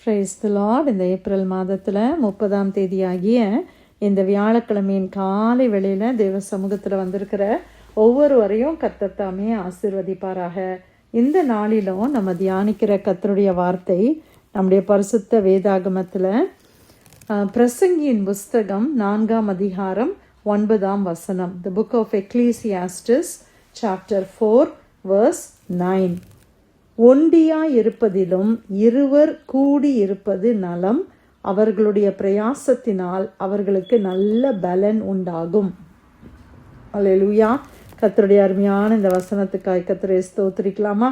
Praise the Lord. இந்த April மாதத்தில் 30ஆம் தேதியாகிய இந்த வியாழக்கிழமையின் காலை வேளையில் தேவ சமூகத்தில் வந்திருக்கிற ஒவ்வொருவரையும் கர்த்தர் தாமே ஆசீர்வதிப்பாராக. இந்த நாளிலும் நம்ம தியானிக்கிற கர்த்தருடைய வார்த்தை நம்முடைய பரிசுத்த வேதாகமத்தில் பிரசங்கியின் புஸ்தகம் 4ஆம் அதிகாரம் 9ஆம் வசனம். The book of Ecclesiastes chapter 4 verse 9. ஒண்டியாய் இருப்பதிலும் இருவர் கூடி இருப்பது நலம், அவர்களுடைய பிரயாசத்தினால் அவர்களுக்கு நல்ல பலன் உண்டாகும். அல்லேலூயா. கர்த்தருடைய அருமையான இந்த வசனத்துக்காய் கர்த்தரை ஸ்தோத்திரிக்கலாமா?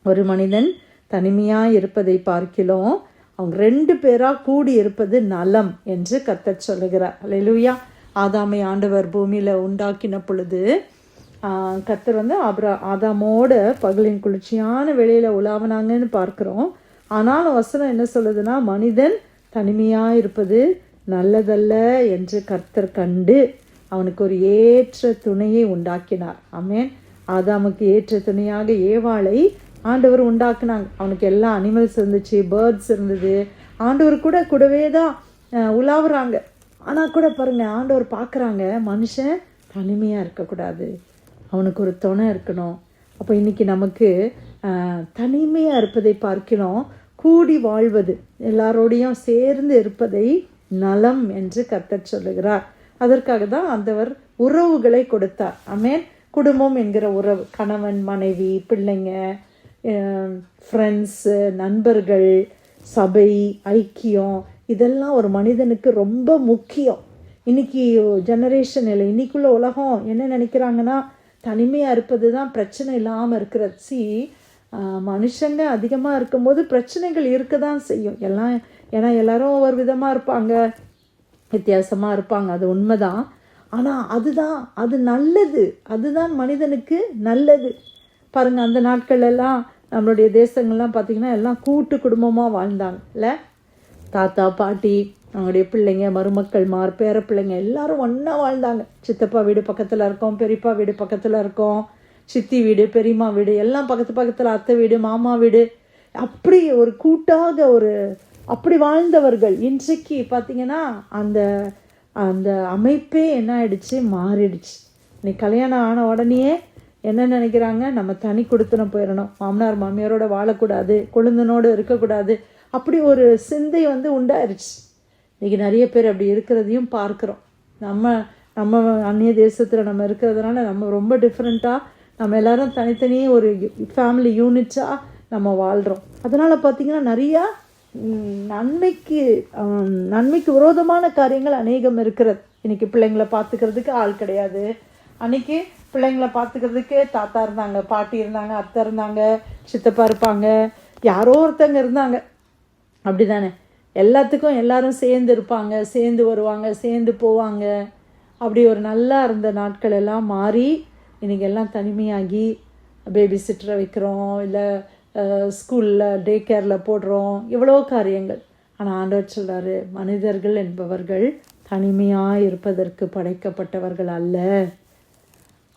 ஒரு மனிதன் தனிமையாய் இருப்பதை பார்க்கிலும் அவங்க 2 பேரா கூடி இருப்பது நலம் என்று கர்த்தர் சொல்லுகிறார். அல்லேலூயா. ஆதாமை ஆண்டவர் பூமியில உண்டாக்கின பொழுது கர்த்தர் ஆதாமோட பகலின் குளிர்ச்சியான வேளையில் உலாவனாங்கன்னு பார்க்குறோம். ஆனாலும் வசனம் என்ன சொல்லுதுன்னா, மனிதன் தனிமையாக இருப்பது நல்லதல்ல என்று கர்த்தர் கண்டு அவனுக்கு ஒரு ஏற்ற துணையை உண்டாக்கினார். ஆமென். ஆதாமுக்கு ஏற்ற துணையாக ஏவாளை ஆண்டவர் உண்டாக்குனாங்க. அவனுக்கு எல்லா அனிமல்ஸ் இருந்துச்சு, பேர்ட்ஸ் இருந்தது. ஆண்டவர் கூடவே தான் உலாவுறாங்க. ஆனால் கூட பாருங்க, ஆண்டவர் பார்க்குறாங்க மனுஷன் தனிமையாக இருக்கக்கூடாது, அவனுக்கு ஒரு துணை இருக்கணும். அப்போ இன்னைக்கு நமக்கு தனிமையாக இருப்பதை பார்க்கிறோம், கூடி வாழ்வது, எல்லாரோடையும் சேர்ந்து இருப்பதை நலம் என்று கர்த்தர் சொல்லுகிறார். அதற்காக தான் ஆண்டவர் உறவுகளை கொடுத்தார். ஆமென். குடும்பம் என்கிற உறவு, கணவன் மனைவி பிள்ளைங்க, ஃப்ரெண்ட்ஸு, நண்பர்கள், சபை, ஐக்கியம், இதெல்லாம் ஒரு மனிதனுக்கு ரொம்ப முக்கியம். இன்னைக்கு ஜெனரேஷன் இல்லை, இன்னைக்குள்ள உலகம் என்ன நினைக்கிறாங்கன்னா, தனிமையாக இருப்பது தான் பிரச்சனை இல்லாமல் இருக்கிறது. மனுஷங்க அதிகமாக இருக்கும்போது பிரச்சனைகள் இருக்க தான் செய்யும். ஏன்னா எல்லாரும் ஒவ்வொரு விதமாக இருப்பாங்க, வித்தியாசமாக இருப்பாங்க, அது உண்மைதான். ஆனால் அது நல்லது, அதுதான் மனிதனுக்கு நல்லது. பாருங்கள், அந்த நாட்களெல்லாம் நம்மளுடைய தேசங்கள்லாம் பார்த்திங்கன்னா எல்லாம் கூட்டு குடும்பமாக வாழ்ந்தாங்க இல்லை? தாத்தா பாட்டி, அவங்களுடைய பிள்ளைங்க, மருமக்கள்மார், பேர பிள்ளைங்க எல்லாரும் ஒன்றா வாழ்ந்தாங்க. சித்தப்பா வீடு பக்கத்தில் இருக்கோம், பெரியப்பா வீடு பக்கத்தில் இருக்கோம், சித்தி வீடு, பெரியம்மா வீடு எல்லாம் பக்கத்தில், அத்தை வீடு, மாமா வீடு, அப்படி ஒரு கூட்டாக அப்படி வாழ்ந்தவர்கள். இன்றைக்கு பார்த்திங்கன்னா அந்த அந்த அமைப்பே என்ன ஆயிடுச்சு, மாறிடுச்சு. இன்னைக்கு கல்யாணம் ஆன உடனேயே என்ன நினைக்கிறாங்க, நம்ம தனி கொடுத்துன போயிடணும், மாமனார் மாமியாரோட வாழக்கூடாது, கொழுந்தனோடு இருக்கக்கூடாது, அப்படி ஒரு சிந்தை உண்டாயிருச்சு. இன்றைக்கி நிறைய பேர் அப்படி இருக்கிறதையும் பார்க்குறோம். நம்ம அந்நிய தேசத்தில் நம்ம இருக்கிறதுனால நம்ம ரொம்ப டிஃப்ரெண்ட்டாக, நம்ம எல்லோரும் தனித்தனியே ஒரு ஃபேமிலி யூனிட்டாக நம்ம வாழ்கிறோம். அதனால் பார்த்திங்கன்னா நிறையா நன்மைக்கு விரோதமான காரியங்கள் அநேகம் இருக்கிறது. இன்றைக்கி பிள்ளைங்களை பார்த்துக்கிறதுக்கு ஆள் கிடையாது. அன்றைக்கி பிள்ளைங்களை பார்த்துக்கிறதுக்கு தாத்தா இருந்தாங்க, பாட்டி இருந்தாங்க, அத்தை இருந்தாங்க, சித்தப்பா இருப்பாங்க, யாரோ ஒருத்தங்க இருந்தாங்க. அப்படி தானே? எல்லாத்துக்கும் எல்லாரும் சேர்ந்து இருப்பாங்க, சேர்ந்து வருவாங்க, சேர்ந்து போவாங்க. அப்படி ஒரு நல்லா இருந்த நாட்கள் எல்லாம் மாறி இன்றைக்கி எல்லாம் தனிமையாகி பேபி சிட்டரை வைக்கிறோம், இல்லை ஸ்கூலில் டே கேரில் போடுறோம், எவ்வளோ காரியங்கள். ஆனால் ஆண்டவர் சொல்கிறாரு, மனிதர்கள் என்பவர்கள் தனிமையாக இருப்பதற்கு படைக்கப்பட்டவர்கள் அல்ல,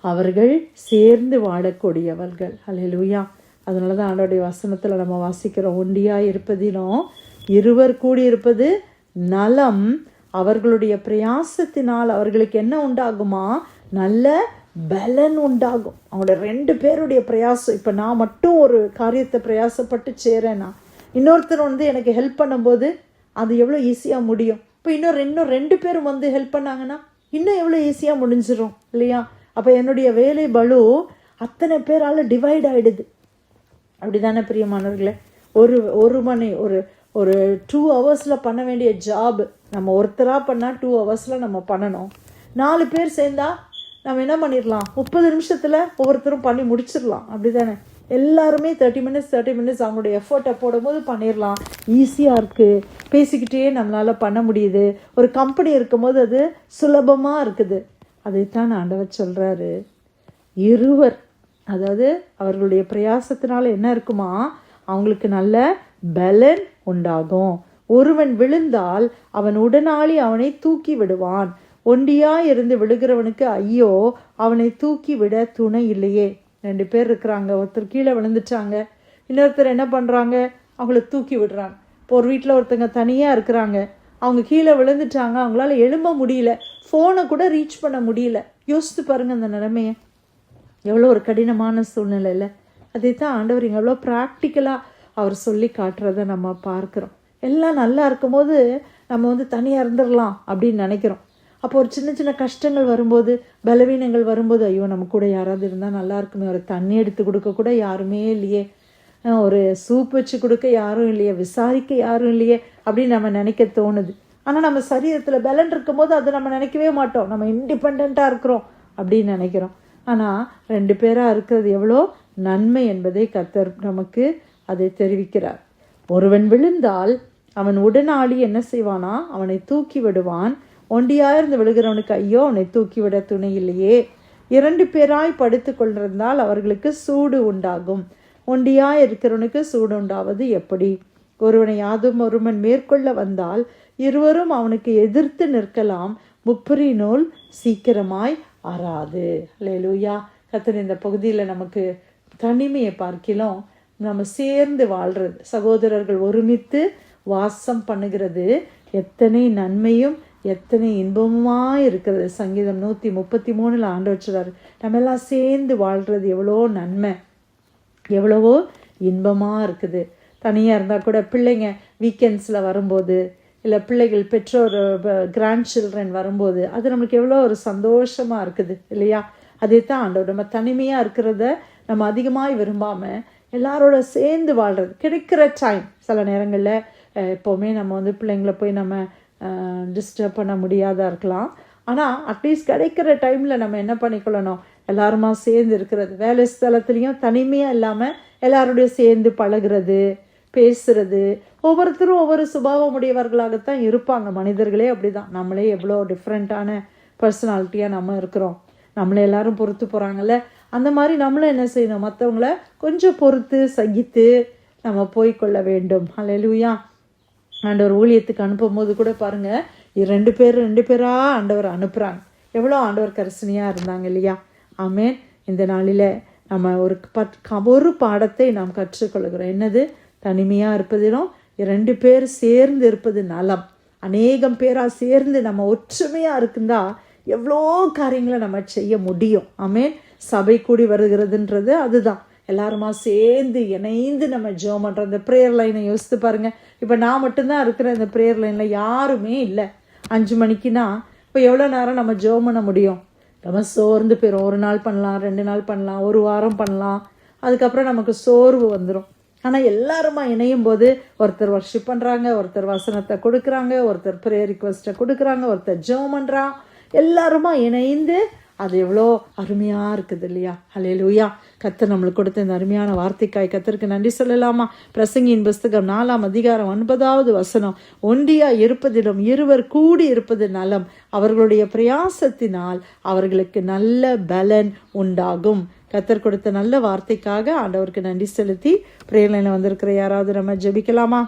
அவர்கள் சேர்ந்து வாழக்கூடியவர்கள். அல்லேலூயா. அதனால தான் ஆண்டவருடைய வசனத்தில் நம்ம வாசிக்கிறோம், ஒண்டியாக இருப்பதிலும் இருவர் கூடியிருப்பது நலம், அவர்களுடைய பிரயாசத்தினால் அவர்களுக்கு என்ன உண்டாகுமா, நல்ல பலன் உண்டாகும். அவங்களோட 2 பேருடைய பிரயாசம். இப்போ நான் மட்டும் ஒரு காரியத்தை பிரயாசப்பட்டு சேரேன்னா, இன்னொருத்தர் எனக்கு ஹெல்ப் பண்ணும்போது அது எவ்வளோ ஈஸியாக முடியும். இப்போ இன்னும் 2 பேரும் ஹெல்ப் பண்ணாங்கன்னா இன்னும் எவ்வளோ ஈஸியாக முடிஞ்சிடும் இல்லையா? அப்போ என்னுடைய வேலை பளு அத்தனை பேரால் டிவைட் ஆகிடுது. அப்படி தானே பிரியமானவர்களே? ஒரு 2 ஹவர்ஸில் பண்ண வேண்டிய ஜாப் நம்ம ஒருத்தராக பண்ணால் 2 ஹவர்ஸில் நம்ம பண்ணணும். 4 பேர் சேர்ந்தால் நம்ம என்ன பண்ணிடலாம், 30 நிமிஷத்தில் ஒவ்வொருத்தரும் பண்ணி முடிச்சிடலாம். அப்படி தானே? எல்லாருமே 30 மினிட்ஸ் அவங்களுடைய எஃபர்ட்டை போடும்போது பண்ணிடலாம். ஈஸியாக இருக்குது, பேசிக்கிட்டே நம்மளால் பண்ண முடியுது. ஒரு கம்பெனி இருக்கும்போது அது சுலபமாக இருக்குது. அதைத்தான் ஆண்டவர் சொல்கிறாரு, இருவர், அதாவது அவர்களுடைய பிரயாசத்தினால என்ன இருக்குமா, அவங்களுக்கு நல்ல பலன் உண்டாகும். ஒருவன் விழுந்தால் அவன் உடனாளி அவனை தூக்கி விடுவான், ஒண்டியாய் இருந்து விழுகிறவனுக்கு ஐயோ, அவனை தூக்கி விட துணை இல்லையே. 2 பேர் இருக்கிறாங்க, ஒருத்தர் கீழே விழுந்துட்டாங்க, இன்னொருத்தர் என்ன பண்ணுறாங்க, அவங்கள தூக்கி விடுறாங்க. இப்போ ஒரு வீட்டில் ஒருத்தங்க தனியாக இருக்கிறாங்க, அவங்க கீழே விழுந்துட்டாங்க, அவங்களால எழும்ப முடியல, ஃபோனை கூட ரீச் பண்ண முடியல. யோசித்து பாருங்கள் அந்த நிலைமையை. எவ்வளோ ஒரு கடினமான சூழ்நிலையில். அதே தான் ஆண்டவர் இங்கே எவ்வளோ ப்ராக்டிக்கலாக அவர் சொல்லி காட்டுறதை நம்ம பார்க்குறோம். எல்லாம் நல்லா இருக்கும்போது நம்ம தனியாக இருந்துடலாம் அப்படின்னு நினைக்கிறோம். அப்போ ஒரு சின்ன சின்ன கஷ்டங்கள் வரும்போது, பலவீனங்கள் வரும்போது, ஐயோ நம்ம கூட யாராவது இருந்தால் நல்லா இருக்குமே, ஒரு தண்ணி எடுத்து கொடுக்க கூட யாருமே இல்லையே, ஒரு சூப் வச்சு கொடுக்க யாரும் இல்லையே, விசாரிக்க யாரும் இல்லையே அப்படின்னு நம்ம நினைக்க தோணுது. ஆனால் நம்ம சரீரத்தில் பலன் இருக்கும்போது அதை நம்ம நினைக்கவே மாட்டோம். நம்ம இண்டிபெண்ட்டாக இருக்கிறோம் அப்படின்னு நினைக்கிறோம். ஆனால் 2 பேராக இருக்கிறது எவ்வளோ நன்மை என்பதை கர்த்தர் நமக்கு அதை தெரிவிக்கிறார். ஒருவன் விழுந்தால் அவன் உடனாளி என்ன செய்வானா, அவனை தூக்கி விடுவான். ஒண்டியாயிருந்து விழுகிறவனுக்கு ஐயோ அவனை தூக்கிவிட துணை இல்லையே. 2 பேராய் படுத்து கொண்டிருந்தால் அவர்களுக்கு சூடு உண்டாகும். ஒண்டியாய் இருக்கிறவனுக்கு சூடு உண்டாவது எப்படி? ஒருவனை யாதும் ஒருவன் மேற்கொள்ள வந்தால் இருவரும் அவனுக்கு எதிர்த்து நிற்கலாம். முப்பரி நூல் சீக்கிரமாய் அறாது. அல்லேலூயா. கர்த்தர் இந்த பகுதியில் நமக்கு தனிமையை பார்க்கிலும் நம்ம சேர்ந்து வாழ்கிறது, சகோதரர்கள் ஒருமித்து வாசம் பண்ணுகிறது எத்தனை நன்மையும் எத்தனை இன்பமாக இருக்கிறது. சங்கீதம் 133 ஆண்டவர் சொல்றாரு, நம்ம எல்லாம் சேர்ந்து வாழ்கிறது எவ்வளோ நன்மை, எவ்வளவோ இன்பமாக இருக்குது. தனியாக இருந்தால் கூட பிள்ளைங்க வீக்கெண்ட்ஸில் வரும்போது, இல்லை பிள்ளைகள் பெற்றோர் கிராண்ட் சில்ட்ரன் வரும்போது அது நம்மளுக்கு எவ்வளோ ஒரு சந்தோஷமாக இருக்குது இல்லையா? அதே தான் ஆண்டவர் நம்ம தனிமையாக இருக்கிறத நம்ம அதிகமாக விரும்பாமல் எல்லாரோட சேர்ந்து வாழ்கிறது. கிடைக்கிற டைம் சில நேரங்களில் எப்போவுமே நம்ம பிள்ளைங்களை போய் நம்ம டிஸ்டர்ப் பண்ண முடியாதா இருக்கலாம். ஆனால் அட்லீஸ்ட் கிடைக்கிற டைமில் நம்ம என்ன பண்ணிக்கொள்ளணும், எல்லாருமா சேர்ந்து இருக்கிறது. வேலை ஸ்தலத்துலேயும் தனிமையாக இல்லாமல் எல்லாரோடைய சேர்ந்து பழகிறது, பேசுறது. ஒவ்வொருத்தரும் ஒவ்வொரு சுபாவம் உடையவர்களாகத்தான் இருப்பாங்க. மனிதர்களே அப்படி தான். நம்மளே எவ்வளோ டிஃப்ரெண்ட்டான பர்சனாலிட்டியாக நம்ம இருக்கிறோம். நம்மளை எல்லாரும் பொறுத்து போகிறாங்கல்ல, அந்த மாதிரி நம்மளும் என்ன செய்யணும், மற்றவங்கள கொஞ்சம் பொறுத்து சகித்து நம்ம போய்கொள்ள வேண்டும். அல்லேலூயா. ஆண்டவர் ஊழியத்துக்கு அனுப்பும் போது கூட பாருங்கள், 2 பேராக ஆண்டவர் அனுப்புகிறாங்க. எவ்வளோ ஆண்டவர் கரிசனையாக இருந்தாங்க இல்லையா? ஆமேன். இந்த நாளில் நம்ம ஒரு பாடத்தை நாம் கற்றுக்கொள்கிறோம். என்னது? தனிமையாக இருப்பதிலும் 2 பேர் சேர்ந்து இருப்பது நலம். அநேகம் பேராக சேர்ந்து நம்ம ஒற்றுமையாக இருக்குந்தா எவ்வளோ காரியங்களை நம்ம செய்ய முடியும். ஆமேன். சபை கூடி வருகிறதுன்றது அதுதான். எல்லாருமா சேர்ந்து இணைந்து நம்ம ஜெபம் பண்ணுறோம். இந்த ப்ரேயர் லைனை யோசித்து பாருங்கள். இப்போ நான் மட்டும்தான் இருக்கிறேன் இந்த ப்ரேயர் லைனில், யாருமே இல்லை. 5 மணிக்குன்னா இப்போ எவ்வளோ நேரம் நம்ம ஜெபம் பண்ண முடியும்? நம்ம சோர்ந்து போயிடும். 1 நாள் பண்ணலாம், 2 நாள் பண்ணலாம், 1 வாரம் பண்ணலாம், அதுக்கப்புறம் நமக்கு சோர்வு வந்துடும். ஆனால் எல்லாருமா இணையும் போது ஒருத்தர் வர்ஷிப் பண்ணுறாங்க, ஒருத்தர் வசனத்தை கொடுக்குறாங்க, ஒருத்தர் ப்ரேயர் ரிக்வெஸ்ட்டை கொடுக்குறாங்க, ஒருத்தர் ஜெபம் பண்ணுறான். எல்லாருமா இணைந்து அது எவ்வளோ அருமையாக இருக்குது இல்லையா? அல்லேலூயா. கர்த்தர் நம்மளுக்கு கொடுத்த இந்த அருமையான வார்த்தைக்காய் கர்த்தருக்கு நன்றி சொல்லலாமா? பிரசங்கியின் புஸ்தகம் 4ஆம் அதிகாரம் 9வது வசனம், ஒண்டியா இருப்பதிலும் இருவர் கூடி இருப்பது நலம், அவர்களுடைய பிரயாசத்தினால் அவர்களுக்கு நல்ல பலன் உண்டாகும். கர்த்தர் கொடுத்த நல்ல வார்த்தைக்காக ஆண்டவருக்கு நன்றி செலுத்தி பிரேயர் லைனில் வந்திருக்கிற யாராவது நம்ம ஜெபிக்கலாமா?